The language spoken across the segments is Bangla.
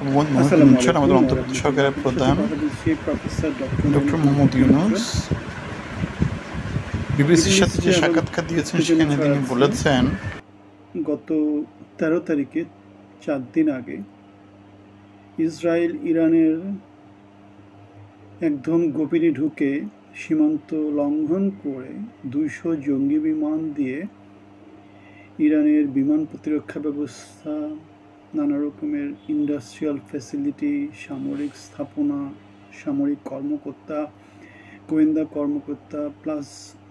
আসসালামু শুনছেন আলাইকুম আমাদের ওয়া অন্তর্বর্তী সরকারের রাহমাতুল্লাহি। সাথে প্রধান কথা বলছি professor doctor doctor Mohammad Mohammad Yunus. Yunus. বিবিসির মিডল সাথে যে ইস্টে এখন সাক্ষাৎকার দিয়েছেন উত্তেজনা সেখানে তিনি ছড়াচ্ছে। বলেছেন, গত 13 তারিখে 4 দিন আগে ইসরায়েল ইরানের একদম গভীরে ঢুকে সীমান্ত লঙ্ঘন করে 200 জঙ্গি বিমান দিয়ে ইরানের বিমান প্রতিরক্ষা ব্যবস্থা, নানা রকমের ইন্ডাস্ট্রিয়াল ফ্যাসিলিটি, সামরিক স্থাপনা, সামরিক কর্মকর্তা, গোয়েন্দা কর্মকর্তা প্লাস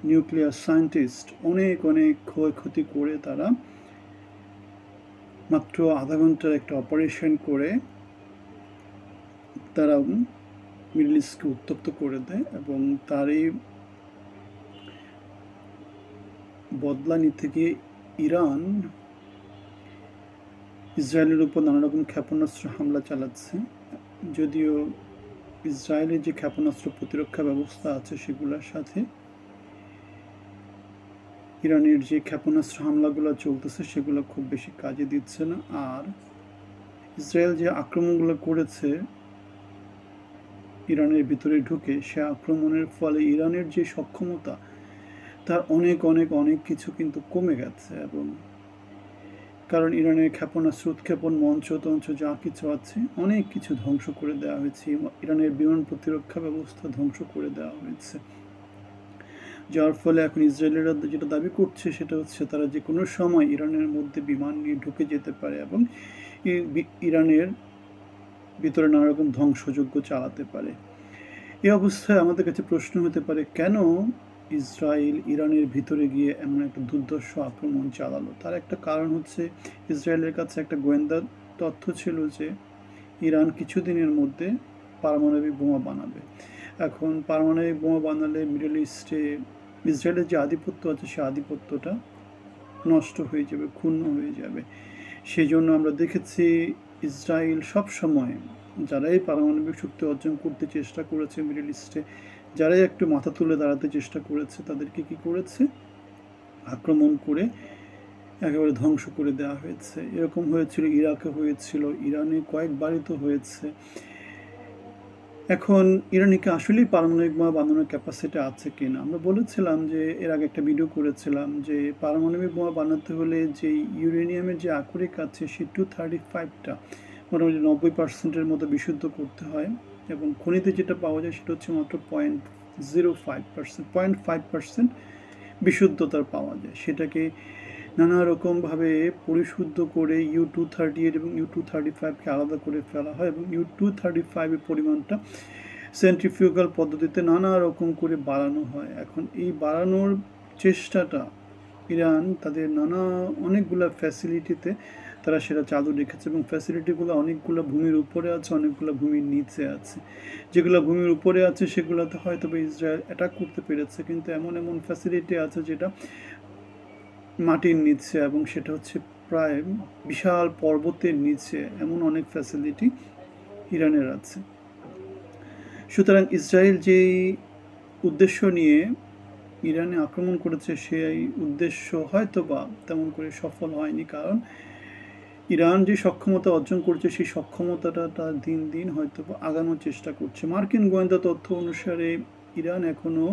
নিউক্লিয়ার সায়েন্টিস্ট অনেক ক্ষয়ক্ষতি করে তারা মাত্র আধা ঘন্টার একটা অপারেশন করে তারা মিডল ইস্টকে উত্তপ্ত করে দেয় এবং তারই বদলা নিতে গিয়ে ইরান ইসরায়েলের উপর নানা রকম ক্ষেপণাস্ত্র হামলা চালাচ্ছে। যদিও ইসরায়েলের যে ক্ষেপণাস্ত্র প্রতিরক্ষা ব্যবস্থা আছে সেগুলোর সাথে ইরানের যে ক্ষেপণাস্ত্র হামলাগুলো চলতেছে সেগুলো খুব বেশি কাজে দিচ্ছে না। আর ইসরায়েল যে আক্রমণগুলো করেছে ইরানের ভিতরে ঢুকে, সে আক্রমণের ফলে ইরানের যে সক্ষমতা তার অনেক কিছু কিন্তু কমে গেছে। এবং কারণ ইরানের ক্ষেপণাস্ত্র উৎক্ষেপণ মঞ্চ টঞ্চ যা কিছু আছে অনেক কিছু ধ্বংস করে দেওয়া হয়েছে। ইরানের বিমান প্রতিরক্ষা ব্যবস্থা ধ্বংস করে দেওয়া হয়েছে, যার ফলে এখন ইসরায়েলেরা যেটা দাবি করছে সেটা হচ্ছে তারা যে কোনো সময় ইরানের মধ্যে বিমান নিয়ে ঢুকে যেতে পারে এবং ইরানের ভিতরে নানা রকম ধ্বংসযজ্ঞ চালাতে পারে। এই অবস্থায় আমাদের কাছে প্রশ্ন হতে পারে, কেন ইসরায়েল ইরানের ভিতরে গিয়ে এমন একটা দুর্ধর্ষ আক্রমণ চালালো? তার একটা কারণ হচ্ছে ইসরায়েলের কাছে একটা গোয়েন্দা তথ্য ছিল যে ইরান কিছুদিনের মধ্যে পারমাণবিক বোমা বানাবে। এখন পারমাণবিক বোমা বানালে মিডল ইস্টে ইসরায়েলের যে আধিপত্য আছে সে আধিপত্যটা নষ্ট হয়ে যাবে, ক্ষুণ্ণ হয়ে যাবে। সেই জন্য আমরা দেখেছি ইসরায়েল সব সময় যারাই পারমাণবিক শক্তি অর্জন করতে চেষ্টা করেছে মিডল ইস্টে, যারাই একটু মাথা তুলে দাঁড়াতে চেষ্টা করেছে তাদেরকে কি করেছে, আক্রমণ করে একেবারে ধ্বংস করে দেওয়া হয়েছে। এরকম হয়েছিল ইরাকে, হয়েছিল ইরানে, কয়েকবারই তো হয়েছে। এখন ইরানিকে আসলেই পারমাণবিক বোমা বানানোর ক্যাপাসিটি আছে কিনা? আমরা বলেছিলাম যে এর আগে একটা ভিডিও করেছিলাম যে পারমাণবিক বোমা বানাতে হলে যে ইউরেনিয়ামের যে আকরিক আছে সে 235টা মোটামুটি 90%-এর মতো বিশুদ্ধ করতে হয় এবং খনিতে যেটা পাওয়া যায় সেটা হচ্ছে মাত্র 0.05% বিশুদ্ধতার পাওয়া যায়। সেটাকে নানা রকমভাবে পরিশুদ্ধ করে U-238 এবং U-235কে আলাদা করে ফেলা হয় এবং U-235-এর পরিমাণটা সেন্ট্রিফিউগাল পদ্ধতিতে নানা রকম করে বাড়ানো হয়। এখন এই বাড়ানোর চেষ্টাটা ইরান তাদের অনেকগুলো ফ্যাসিলিটিতে তারা সেটা চালু রেখেছে এবং ফ্যাসিলিটিগুলো অনেকগুলো ভূমির উপরে আছে, অনেকগুলো ভূমির নিচে আছে। যেগুলো ভূমির উপরে আছে সেগুলোতে হয়তো বা ইসরায়েল অ্যাটাক করতে পেরেছে, কিন্তু এমন ফ্যাসিলিটি আছে যেটা মাটির নিচে এবং সেটা হচ্ছে প্রায় বিশাল পর্বতের নিচে, এমন অনেক ফ্যাসিলিটি ইরানের আছে। সুতরাং ইসরায়েল যেই উদ্দেশ্য নিয়ে ইরানে আক্রমণ করেছে সেই উদ্দেশ্য হয়তো বা তেমন করে সফল হয়নি, কারণ ইরান যে সক্ষমতা অর্জন করছে সেই সক্ষমতাটা তার দিন দিন হয়তো আগানোর চেষ্টা করছে। মার্কিন গোয়েন্দা তথ্য অনুসারে ইরান এখনও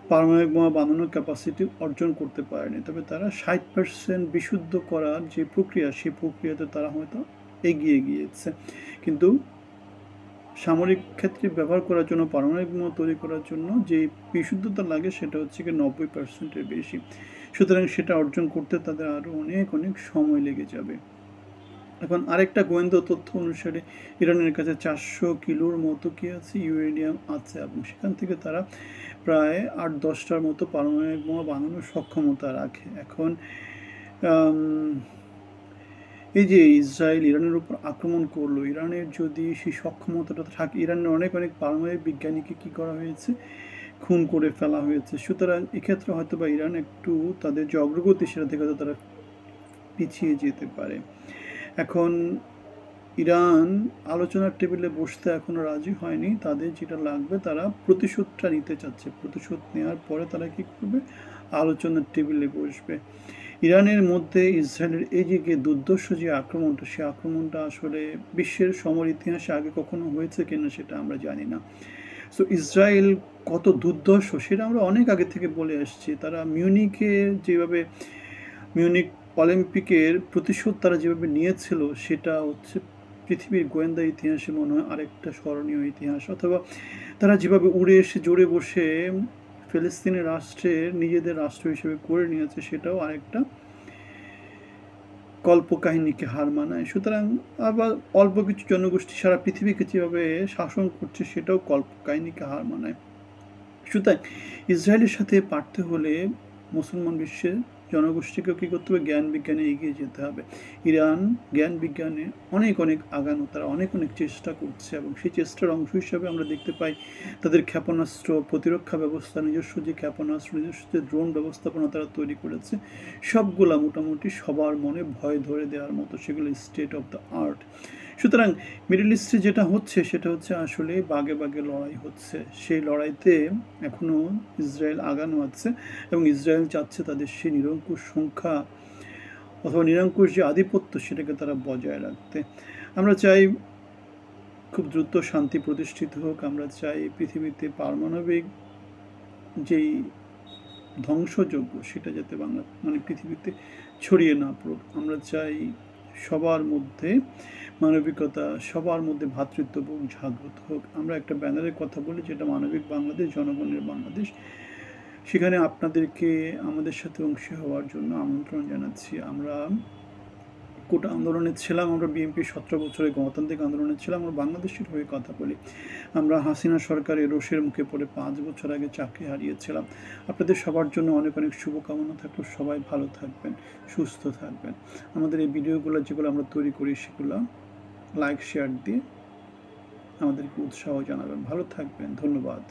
পারমাণবিক বোমা বানানোর ক্যাপাসিটি অর্জন করতে পারেনি, তবে তারা 60% বিশুদ্ধ করার যে প্রক্রিয়া সেই প্রক্রিয়াতে তারা হয়তো এগিয়ে গিয়েছে। কিন্তু সামরিক ক্ষেত্রে ব্যবহার করার জন্য, পারমাণবিক বোমা তৈরি করার জন্য যে বিশুদ্ধতা লাগে সেটা হচ্ছে কি 90%-এর বেশি। সুতরাং সেটা অর্জন করতে তাদের আরও অনেক সময় লেগে যাবে। এখন আরেকটা গোয়েন্দা তথ্য অনুসারে ইরানের কাছে 400 কিলোর মতো কি আছে, ইউরেনিয়াম আছে এবং সেখান থেকে তারা প্রায় 8-10টার মতো পারমাণবিক বোমা বানানোর সক্ষমতা রাখে। এখন এই যে ইসরায়েল ইরানের উপর আক্রমণ করলো, ইরানের যদি সেই সক্ষমতাটা থাকে, ইরানের অনেক পারমাণবিক বিজ্ঞানীকে কি করা হয়েছে, খুন করে ফেলা হয়েছে। সুতরাং এক্ষেত্রে হয়তো বা ইরান একটু তাদের যে অগ্রগতি সেটা থেকে হয়তো তারা পিছিয়ে যেতে পারে। এখন ইরান আলোচনার টেবিলে বসতে এখনো রাজি হয়নি। তাদের যেটা লাগবে, তারা প্রতিশোধটা নিতে চাচ্ছে। প্রতিশোধ নেওয়ার পরে তারা কি করবে, আলোচনার টেবিলে বসবে। ইরানের মধ্যে ইসরায়েলের এই যে দুর্ধর্ষ যে আক্রমণটা, সেই আক্রমণটা আসলে বিশ্বের সমর ইতিহাসে আগে কখনো হয়েছে কিনা সেটা আমরা জানি না। সো ইসরায়েল কত দুর্ধর্ষ সেটা আমরা অনেক আগে থেকে বলে আসছি। তারা মিউনিকে যেভাবে মিউনিক অলিম্পিকের প্রতিশোধ তারা যেভাবে নিয়েছিল, সেটা হচ্ছে পৃথিবীর গোয়েন্দা ইতিহাসে মনে হয় আরেকটা স্মরণীয় ইতিহাস। অথবা তারা যেভাবে উড়ে এসে জোরে বসে ফিলিস্তিনের রাষ্ট্রের নিজেদের রাষ্ট্র হিসেবে করে নিয়েছে, সেটাও আরেকটা কল্পকাহিনীকে হার মানায়। সুতরাং আবার অল্প কিছু জনগোষ্ঠী সারা পৃথিবীকে যেভাবে শাসন করছে, সেটাও কল্পকাহিনীকে হার মানায়। সুতরাং ইসরায়েলের সাথে পারতে হলে মুসলমান বিশ্বের জনগোষ্ঠীকেও কী করতে হবে? জ্ঞান বিজ্ঞানে এগিয়ে যেতে হবে। ইরান জ্ঞান বিজ্ঞানে অনেক আগানো, তারা অনেক চেষ্টা করছে, এবং সেই চেষ্টার অংশ হিসাবে আমরা দেখতে পাই তাদের ক্ষেপণাস্ত্র, প্রতিরক্ষা ব্যবস্থা, নিজস্ব যে ক্ষেপণাস্ত্র, নিজস্ব যে ড্রোন ব্যবস্থাপনা তারা তৈরি করেছে, সবগুলা মোটামুটি সবার মনে ভয় ধরে দেওয়ার মতো, সেগুলো স্টেট অফ দ্য আর্ট। সুতরাং মিডল ইস্টে যেটা হচ্ছে সেটা হচ্ছে আসলে বাগে বাগে লড়াই হচ্ছে। সেই লড়াইতে এখনও ইসরায়েল আগানো আছে, এবং ইসরায়েল চাচ্ছে তাদের সেই নিরঙ্কুশ সংখ্যা অথবা নিরঙ্কুশ যে আধিপত্য, সেটাকে তারা বজায় রাখতে। আমরা চাই খুব দ্রুত শান্তি প্রতিষ্ঠিত হোক। আমরা চাই পৃথিবীতে পারমাণবিক যেই ধ্বংসযজ্ঞ, সেটা যাতে পৃথিবীতে ছড়িয়ে না পড়ুক। আমরা চাই সবার মধ্যে মানবিকতা, সবার মধ্যে ভ্রাতৃত্ববোধ জাগ্রত হোক। আমরা একটা ব্যানারের কথা বলি, যেটা মানবিক বাংলাদেশ, জনগণের বাংলাদেশ। সেখানে আপনাদেরকে আমাদের সাথে অংশী হওয়ার জন্য আমন্ত্রণ জানাচ্ছি। আমরা কোটা আন্দোলনে ছিলাম, আমরা বিএনপি 17 বছরের গণতান্ত্রিক আন্দোলনে ছিলাম, আমরা বাংলাদেশের হয়ে কথা বলি। আমরা হাসিনা সরকারের রোষের মুখে পড়ে 5 বছর আগে চাকরি হারিয়েছিলাম। আপনাদের সবার জন্য অনেক শুভকামনা থাকলো। সবাই ভালো থাকবেন, সুস্থ থাকবেন। আমাদের এই ভিডিওগুলো যেগুলো আমরা তৈরি করি, সেগুলো লাইক শেয়ার দিয়ে আমাদেরকে উৎসাহ জানাবেন। ভালো থাকবেন, ধন্যবাদ।